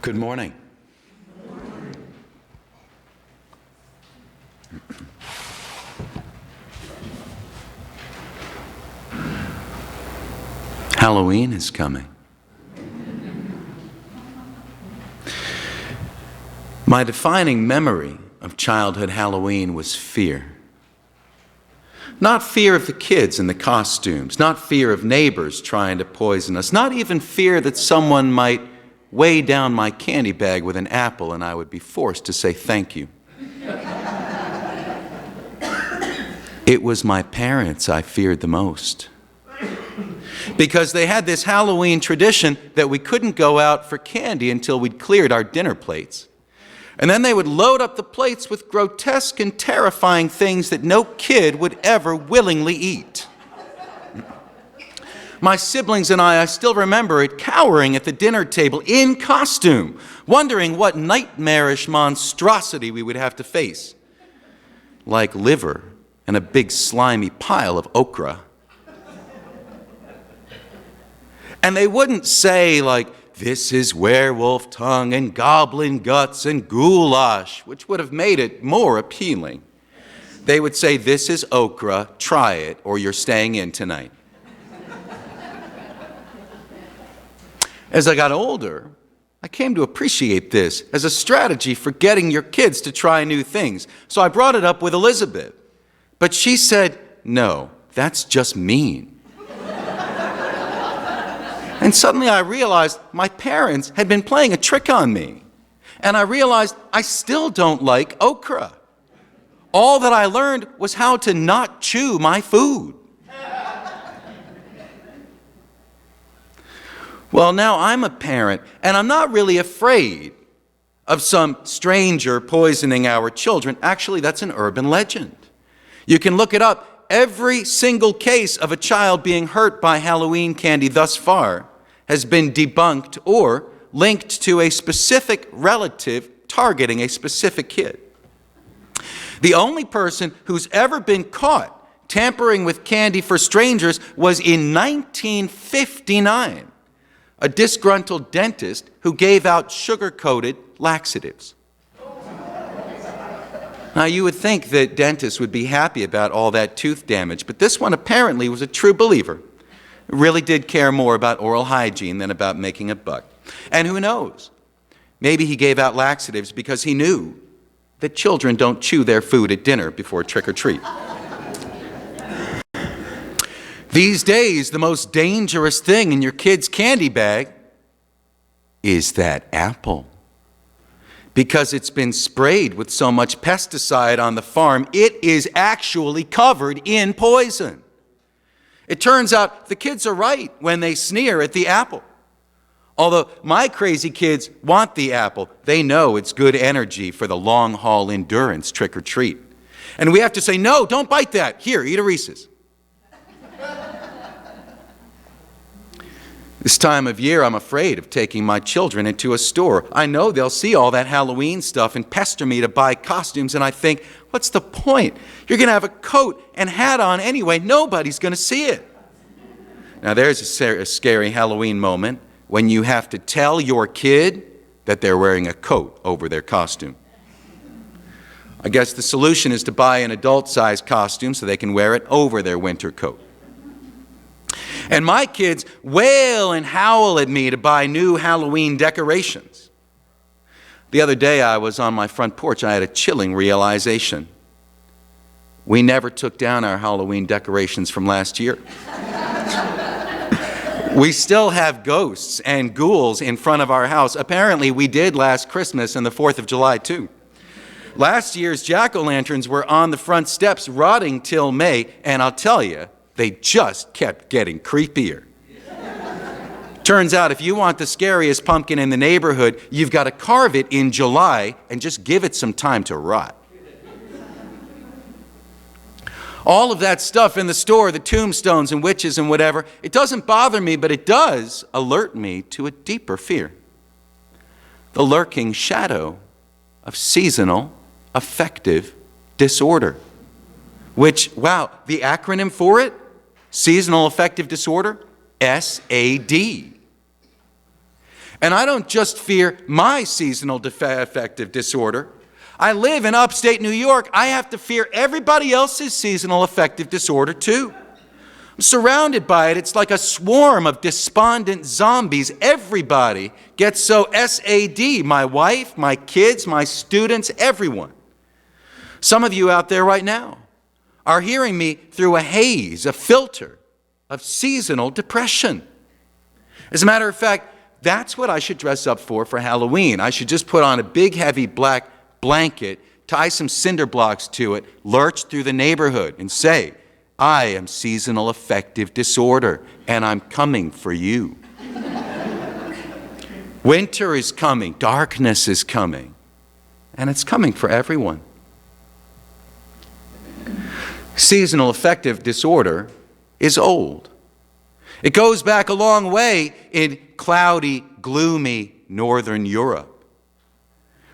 Good morning. Halloween is coming. My defining memory of childhood Halloween was fear. Not fear of the kids in the costumes, not fear of neighbors trying to poison us, not even fear that someone might weigh down my candy bag with an apple and I would be forced to say thank you. It was my parents I feared the most. Because they had this Halloween tradition that we couldn't go out for candy until we'd cleared our dinner plates. And then they would load up the plates with grotesque and terrifying things that no kid would ever willingly eat. My siblings and I still remember it, cowering at the dinner table in costume, wondering what nightmarish monstrosity we would have to face. Like liver and a big slimy pile of okra. And they wouldn't say like, this is werewolf tongue and goblin guts and goulash, which would have made it more appealing. They would say, this is okra, try it, or you're staying in tonight. As I got older, I came to appreciate this as a strategy for getting your kids to try new things. So I brought it up with Elizabeth. But she said, no, that's just mean. And suddenly I realized my parents had been playing a trick on me. And I realized I still don't like okra. All that I learned was how to not chew my food. Well, now I'm a parent, and I'm not really afraid of some stranger poisoning our children. Actually, that's an urban legend. You can look it up. Every single case of a child being hurt by Halloween candy thus far has been debunked or linked to a specific relative targeting a specific kid. The only person who's ever been caught tampering with candy for strangers was in 1959. A disgruntled dentist who gave out sugar-coated laxatives. Now, you would think that dentists would be happy about all that tooth damage, but this one apparently was a true believer. Really did care more about oral hygiene than about making a buck. And who knows? Maybe he gave out laxatives because he knew that children don't chew their food at dinner before trick-or-treat. These days, the most dangerous thing in your kid's candy bag is that apple. Because it's been sprayed with so much pesticide on the farm, it is actually covered in poison. It turns out the kids are right when they sneer at the apple. Although my crazy kids want the apple, they know it's good energy for the long-haul endurance trick-or-treat. And we have to say, no, don't bite that. Here, eat a Reese's. This time of year, I'm afraid of taking my children into a store. I know they'll see all that Halloween stuff and pester me to buy costumes, and I think, what's the point? You're going to have a coat and hat on anyway. Nobody's going to see it. Now, there's a scary Halloween moment when you have to tell your kid that they're wearing a coat over their costume. I guess the solution is to buy an adult-sized costume so they can wear it over their winter coat. And my kids wail and howl at me to buy new Halloween decorations. The other day I was on my front porch. I had a chilling realization. We never took down our Halloween decorations from last year. We still have ghosts and ghouls in front of our house. Apparently we did last Christmas and the 4th of July too. Last year's jack-o'-lanterns were on the front steps rotting till May, and I'll tell you, they just kept getting creepier. Turns out if you want the scariest pumpkin in the neighborhood, you've got to carve it in July and just give it some time to rot. All of that stuff in the store, the tombstones and witches and whatever, it doesn't bother me, but it does alert me to a deeper fear. The lurking shadow of seasonal affective disorder. Which, wow, the acronym for it, Seasonal Affective Disorder, SAD. And I don't just fear my seasonal affective disorder. I live in upstate New York. I have to fear everybody else's seasonal affective disorder too. I'm surrounded by it. It's like a swarm of despondent zombies. Everybody gets so SAD. My wife, my kids, my students, everyone. Some of you out there right now are hearing me through a haze, a filter of seasonal depression. As a matter of fact, that's what I should dress up for Halloween. I should just put on a big, heavy black blanket, tie some cinder blocks to it, lurch through the neighborhood and say, I am seasonal affective disorder, and I'm coming for you. Winter is coming, darkness is coming, and it's coming for everyone. Seasonal affective disorder is old. It goes back a long way in cloudy, gloomy northern Europe,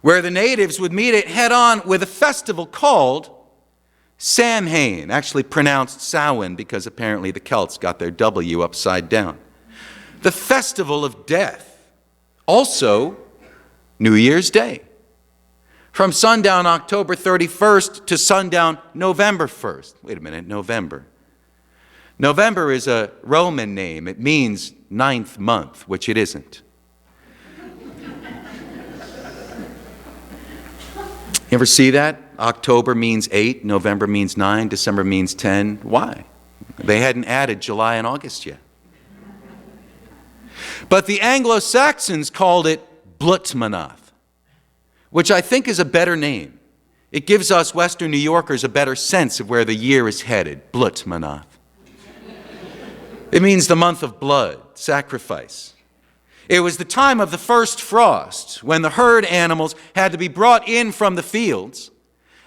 where the natives would meet it head on with a festival called Samhain, actually pronounced Samhain because apparently the Celts got their W upside down. The festival of death, also New Year's Day, from sundown October 31st to sundown November 1st. Wait a minute, November. November is a Roman name. It means ninth month, which it isn't. You ever see that? October means 8, November means 9, December means 10. Why? They hadn't added July and August yet. But the Anglo-Saxons called it Blutmanath, which I think is a better name. It gives us Western New Yorkers a better sense of where the year is headed, Blutmanath. It means the month of blood, sacrifice. It was the time of the first frost, when the herd animals had to be brought in from the fields,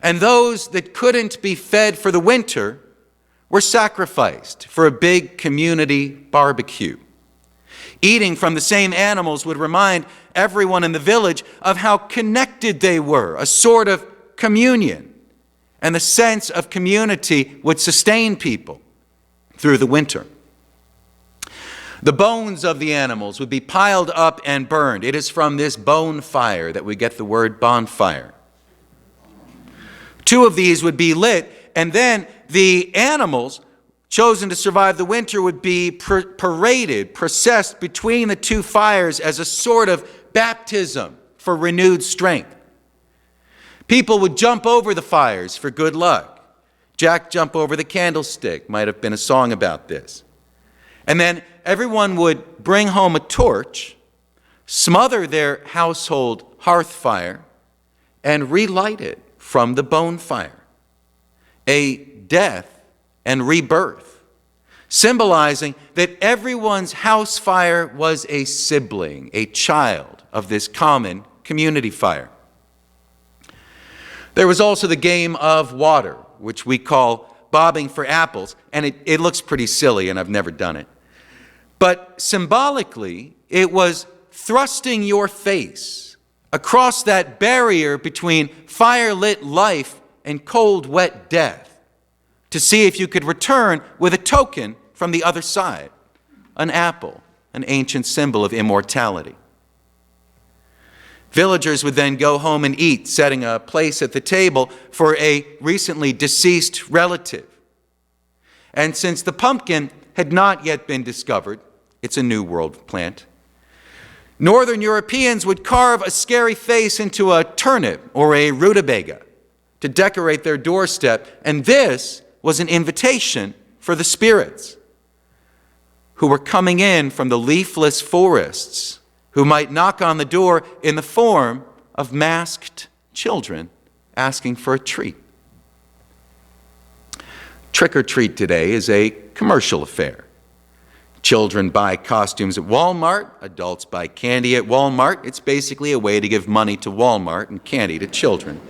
and those that couldn't be fed for the winter were sacrificed for a big community barbecue. Eating from the same animals would remind everyone in the village of how connected they were, a sort of communion, and the sense of community would sustain people through the winter. The bones of the animals would be piled up and burned. It is from this bone fire that we get the word bonfire. 2 of these would be lit, and then the animals chosen to survive the winter would be paraded, processed between the 2 fires as a sort of baptism for renewed strength. People would jump over the fires for good luck. Jack jump over the candlestick might have been a song about this. And then everyone would bring home a torch, smother their household hearth fire, and relight it from the bonfire. A death and rebirth, symbolizing that everyone's house fire was a sibling, a child of this common community fire. There was also the game of water, which we call bobbing for apples, and it looks pretty silly, and I've never done it. But symbolically, it was thrusting your face across that barrier between fire-lit life and cold, wet death to see if you could return with a token from the other side, an apple, an ancient symbol of immortality. Villagers would then go home and eat, setting a place at the table for a recently deceased relative. And since the pumpkin had not yet been discovered, it's a New World plant, Northern Europeans would carve a scary face into a turnip or a rutabaga to decorate their doorstep, and this was an invitation for the spirits who were coming in from the leafless forests, who might knock on the door in the form of masked children asking for a treat. Trick or treat today is a commercial affair. Children buy costumes at Walmart, adults buy candy at Walmart. It's basically a way to give money to Walmart and candy to children.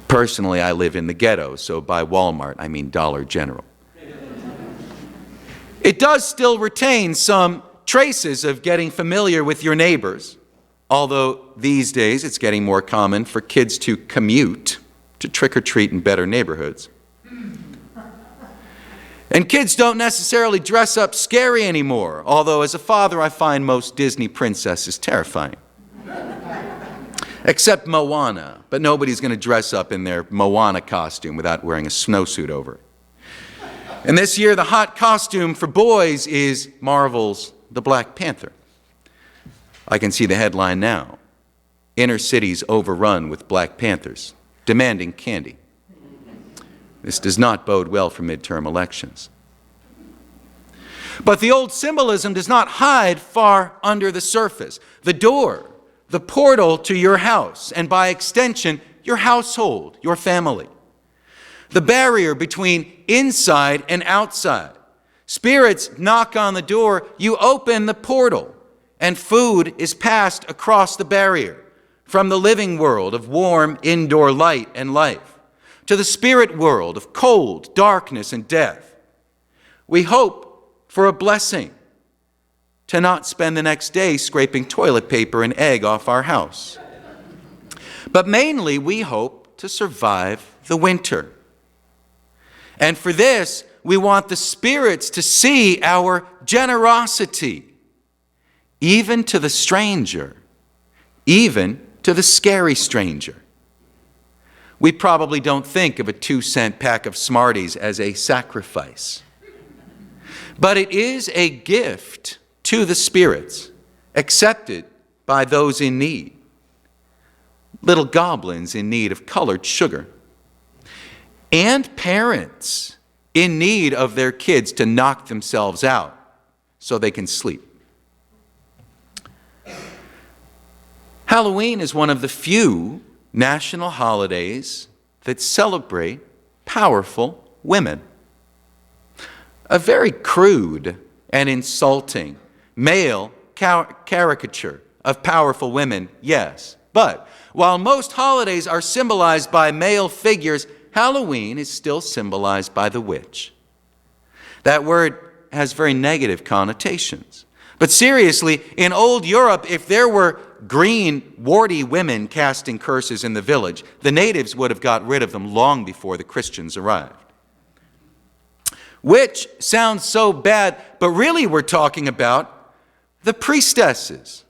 Personally, I live in the ghetto, so by Walmart, I mean Dollar General. It does still retain some traces of getting familiar with your neighbors, although these days it's getting more common for kids to commute to trick or treat in better neighborhoods. And kids don't necessarily dress up scary anymore, although as a father I find most Disney princesses terrifying. Except Moana, but nobody's going to dress up in their Moana costume without wearing a snowsuit over it. And this year the hot costume for boys is Marvel's The Black Panther. I can see the headline now. Inner cities overrun with Black Panthers, demanding candy. This does not bode well for midterm elections. But the old symbolism does not hide far under the surface. The door, the portal to your house, and by extension, your household, your family. The barrier between inside and outside. Spirits knock on the door, you open the portal, and food is passed across the barrier from the living world of warm indoor light and life to the spirit world of cold, darkness, and death. We hope for a blessing to not spend the next day scraping toilet paper and egg off our house. But mainly we hope to survive the winter. And for this, we want the spirits to see our generosity, even to the stranger, even to the scary stranger. We probably don't think of a 2-cent pack of Smarties as a sacrifice. But it is a gift to the spirits, accepted by those in need. Little goblins in need of colored sugar. And parents in need of their kids to knock themselves out so they can sleep. Halloween is one of the few national holidays that celebrate powerful women. A very crude and insulting male caricature of powerful women, yes. But while most holidays are symbolized by male figures, Halloween is still symbolized by the witch. That word has very negative connotations. But seriously, in old Europe, if there were green, warty women casting curses in the village, the natives would have got rid of them long before the Christians arrived. Witch sounds so bad, but really we're talking about the priestesses,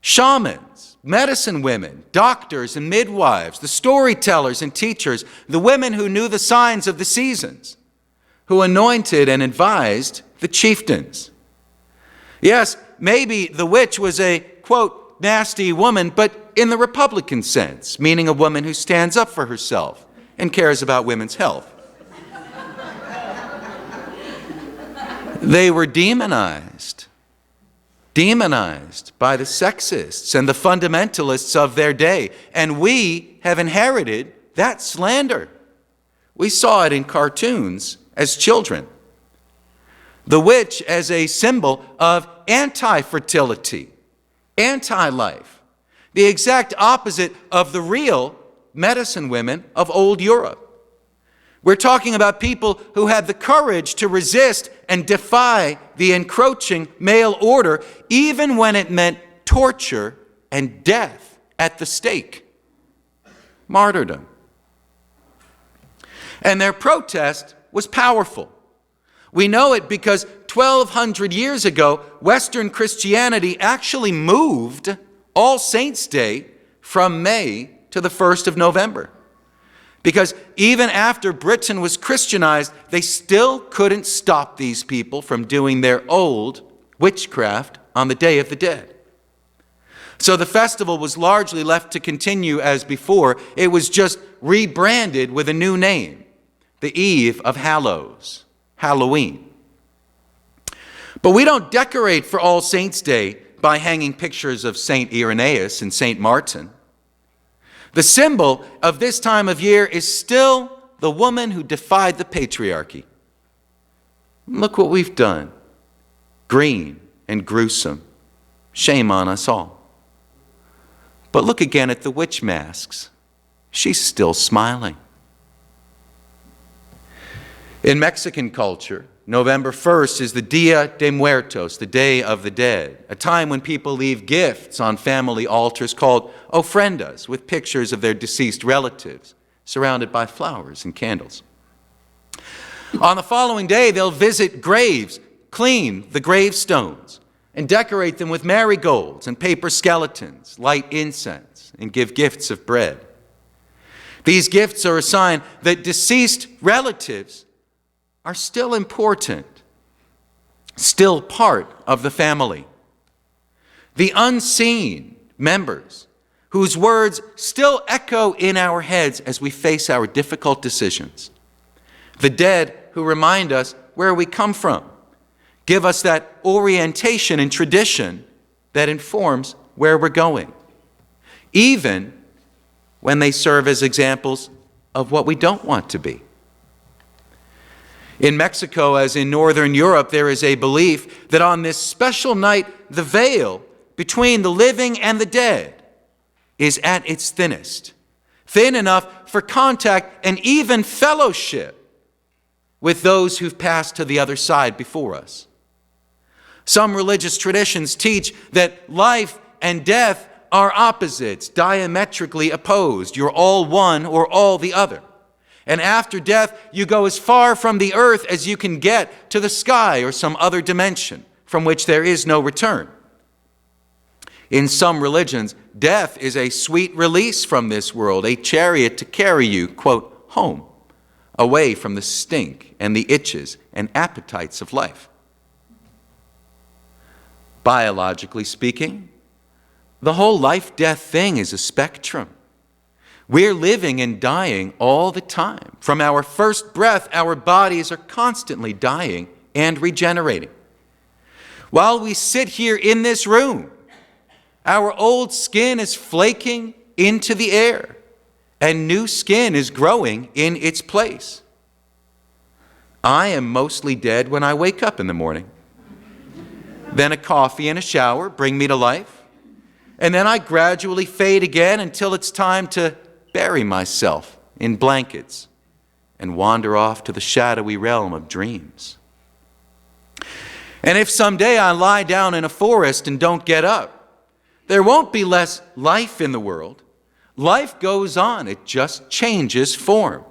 shamans, medicine women, doctors and midwives, the storytellers and teachers, the women who knew the signs of the seasons, who anointed and advised the chieftains. Yes, maybe the witch was a, quote, nasty woman, but in the Republican sense, meaning a woman who stands up for herself and cares about women's health. They were demonized by the sexists and the fundamentalists of their day, and we have inherited that slander. We saw it in cartoons as children. The witch as a symbol of anti-fertility, anti-life, the exact opposite of the real medicine women of old Europe. We're talking about people who had the courage to resist and defy the encroaching male order, even when it meant torture and death at the stake, martyrdom. And their protest was powerful. We know it because 1,200 years ago, Western Christianity actually moved All Saints' Day from May to the 1st of November. Because even after Britain was Christianized, they still couldn't stop these people from doing their old witchcraft on the Day of the Dead. So the festival was largely left to continue as before. It was just rebranded with a new name, the Eve of Hallows, Halloween. But we don't decorate for All Saints' Day by hanging pictures of St. Irenaeus and St. Martin. The symbol of this time of year is still the woman who defied the patriarchy. Look what we've done. Green and gruesome. Shame on us all. But look again at the witch masks. She's still smiling. In Mexican culture, November 1st is the Dia de Muertos, the Day of the Dead, a time when people leave gifts on family altars called ofrendas, with pictures of their deceased relatives, surrounded by flowers and candles. On the following day, they'll visit graves, clean the gravestones, and decorate them with marigolds and paper skeletons, light incense, and give gifts of bread. These gifts are a sign that deceased relatives are still important, still part of the family. The unseen members whose words still echo in our heads as we face our difficult decisions. The dead who remind us where we come from, give us that orientation and tradition that informs where we're going, even when they serve as examples of what we don't want to be. In Mexico, as in Northern Europe, there is a belief that on this special night, the veil between the living and the dead is at its thinnest, thin enough for contact and even fellowship with those who've passed to the other side before us. Some religious traditions teach that life and death are opposites, diametrically opposed. You're all one or all the other. And after death, you go as far from the earth as you can get to the sky or some other dimension from which there is no return. In some religions, death is a sweet release from this world, a chariot to carry you, quote, home, away from the stink and the itches and appetites of life. Biologically speaking, the whole life-death thing is a spectrum. We're living and dying all the time. From our first breath, our bodies are constantly dying and regenerating. While we sit here in this room, our old skin is flaking into the air, and new skin is growing in its place. I am mostly dead when I wake up in the morning. Then a coffee and a shower bring me to life. And then I gradually fade again until it's time to bury myself in blankets and wander off to the shadowy realm of dreams. And if someday I lie down in a forest and don't get up, there won't be less life in the world. Life goes on. It just changes form.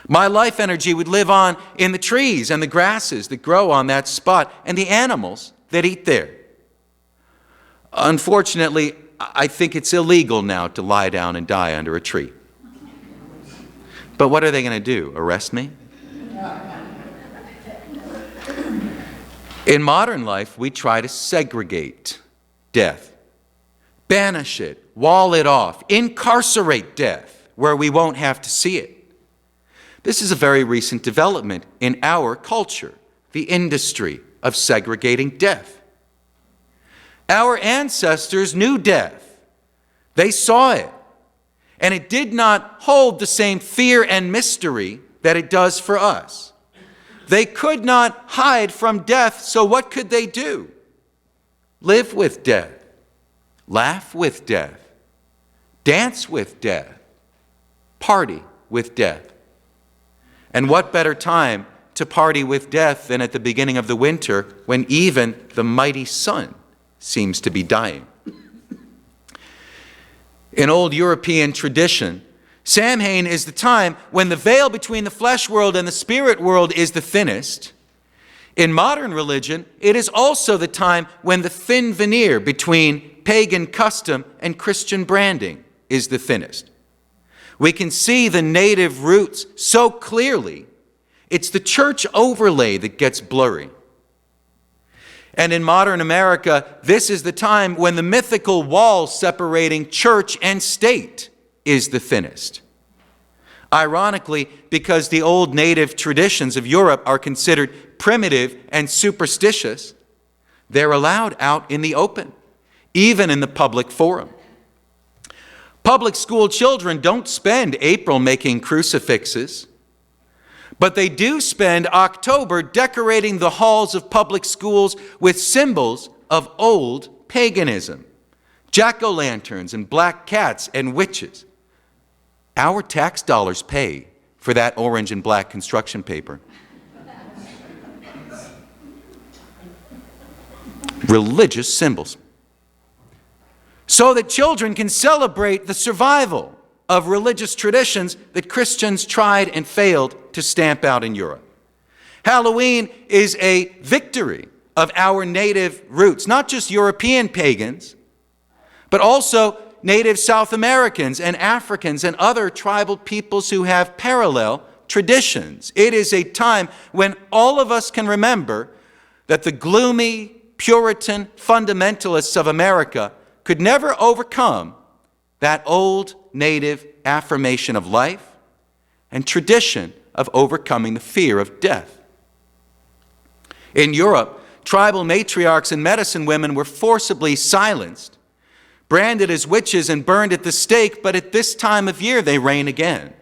My life energy would live on in the trees and the grasses that grow on that spot and the animals that eat there. Unfortunately, I think it's illegal now to lie down and die under a tree. But what are they going to do? Arrest me? In modern life, we try to segregate death, banish it, wall it off, incarcerate death where we won't have to see it. This is a very recent development in our culture, the industry of segregating death. Our ancestors knew death. They saw it. And it did not hold the same fear and mystery that it does for us. They could not hide from death, so what could they do? Live with death, laugh with death, dance with death, party with death. And what better time to party with death than at the beginning of the winter when even the mighty sun seems to be dying. In old European tradition, Samhain is the time when the veil between the flesh world and the spirit world is the thinnest. In modern religion, it is also the time when the thin veneer between pagan custom and Christian branding is the thinnest. We can see the native roots so clearly, it's the church overlay that gets blurry. And in modern America, this is the time when the mythical wall separating church and state is the thinnest. Ironically, because the old native traditions of Europe are considered primitive and superstitious, they're allowed out in the open, even in the public forum. Public school children don't spend April making crucifixes, but they do spend October decorating the halls of public schools with symbols of old paganism, jack-o'-lanterns and black cats and witches. Our tax dollars pay for that orange and black construction paper. Religious symbols. So that children can celebrate the survival of religious traditions that Christians tried and failed to stamp out in Europe. Halloween is a victory of our native roots, not just European pagans, but also native South Americans and Africans and other tribal peoples who have parallel traditions. It is a time when all of us can remember that the gloomy, Puritan fundamentalists of America could never overcome that old native affirmation of life and tradition of overcoming the fear of death. In Europe, tribal matriarchs and medicine women were forcibly silenced, branded as witches and burned at the stake, but at this time of year they reign again.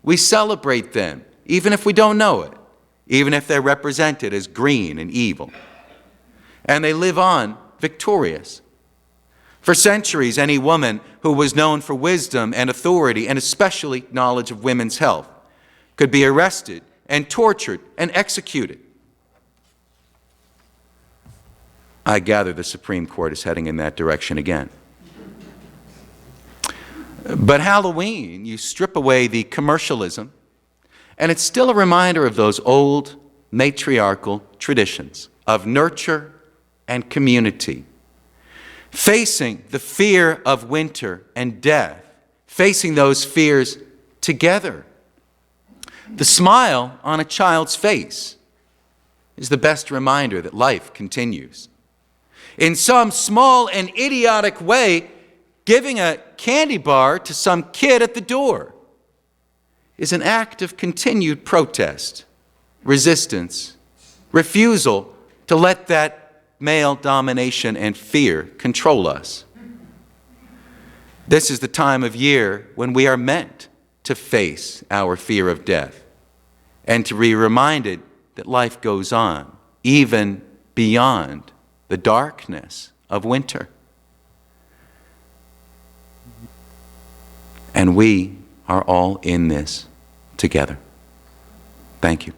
We celebrate them, even if we don't know it, even if they're represented as green and evil. And they live on victorious. For centuries, any woman who was known for wisdom and authority, and especially knowledge of women's health, could be arrested and tortured and executed. I gather the Supreme Court is heading in that direction again. But Halloween, you strip away the commercialism, and it's still a reminder of those old matriarchal traditions of nurture and community, facing the fear of winter and death, facing those fears together. The smile on a child's face is the best reminder that life continues. In some small and idiotic way, giving a candy bar to some kid at the door is an act of continued protest, resistance, refusal to let that male domination and fear control us. This is the time of year when we are meant to face our fear of death and to be reminded that life goes on, even beyond the darkness of winter. And we are all in this together. Thank you.